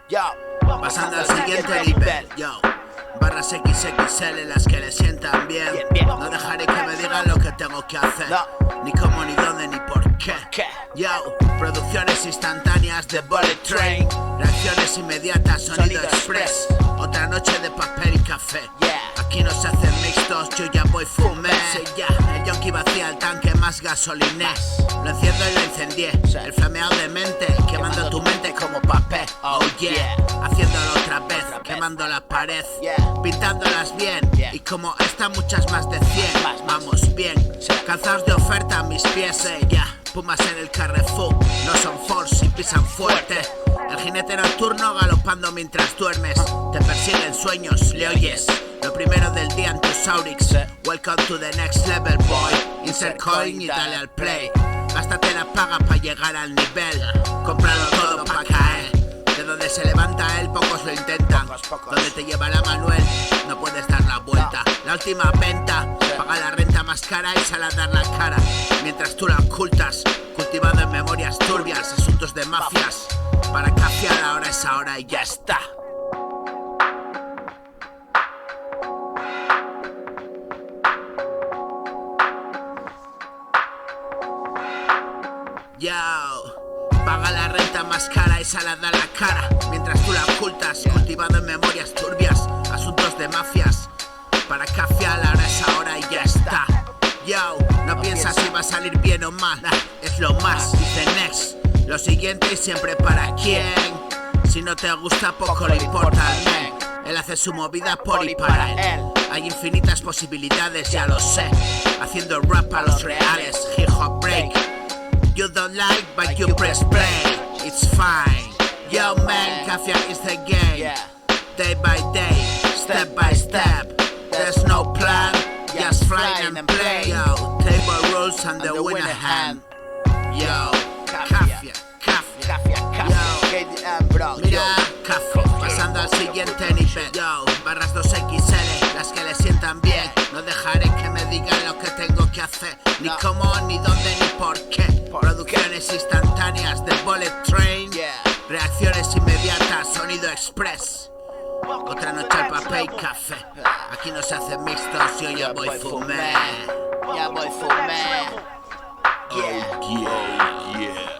Yo, pasando al siguiente nivel. Yo, barras XXL las que le sientan bien. No dejaré que me digan lo que tengo que hacer, ni cómo, ni dónde, ni por qué. Yo, producciones instantáneas de Bullet Train, reacciones inmediatas, sonido express. Otra noche de papel y café. Aquí no se hacen mixtos, yo ya voy fumé. El yonki vacía el tanque más gasoliné. Lo enciendo y lo incendié. El flameado de mente, quemando tu mente como papel. Oh yeah, haciéndolo otra vez, quemando la pared, pintándolas bien. Y como esta muchas más de 100. Vamos bien, calzados de oferta a mis pies. Pumas en el Carrefour, no son force y pisan fuerte. El jinete nocturno galopando mientras duermes. Te persiguen sueños, le oyes. Lo primero del día en tus Aurix. Welcome to the next level, boy. Insert coin y dale al play. Gástate la paga para llegar al nivel. Cómpralo todo pa' caer. De donde se levanta él, pocos lo intentan. Donde te llevará Manuel, no puedes dar la vuelta. La última venta, paga la renta más cara y sal a dar la cara. Mientras tú la ocultas, cultivando en memorias turbias, asuntos de mafias. Para cafiar ahora es ahora y ya está. Yo, paga la renta más cara y sal a dar la cara. Mientras tú la ocultas, cultivando en memorias turbias, asuntos de mafias. Para cafiar ahora es ahora y ya está. Yo, no piensas si va a salir bien o mal, es lo más, dice next. Lo siguiente y siempre para quién. Si no te gusta poco le importa al men. Él hace su movida por y para él. Hay infinitas posibilidades, ya lo sé. Haciendo rap a los reales, hip hop break. You don't like, but you press play. It's fine. Yo man, Cafia is the game. Day by day, step by step. There's no plan, just fly and play. Yo, table rules and the winner hand. Yo, Cafia. Mira, Cafia, pasando al siguiente nivel. Yo, barras 2XL, las que le sientan bien. No dejaré que me digan lo que tengo que hacer, ni cómo, ni dónde, ni por qué. Producciones instantáneas de Bullet Train, reacciones inmediatas, sonido express. Otra noche al papel y café. Aquí no se hacen mixtos, yo ya voy fumé. Ya voy fumé. Oh yeah.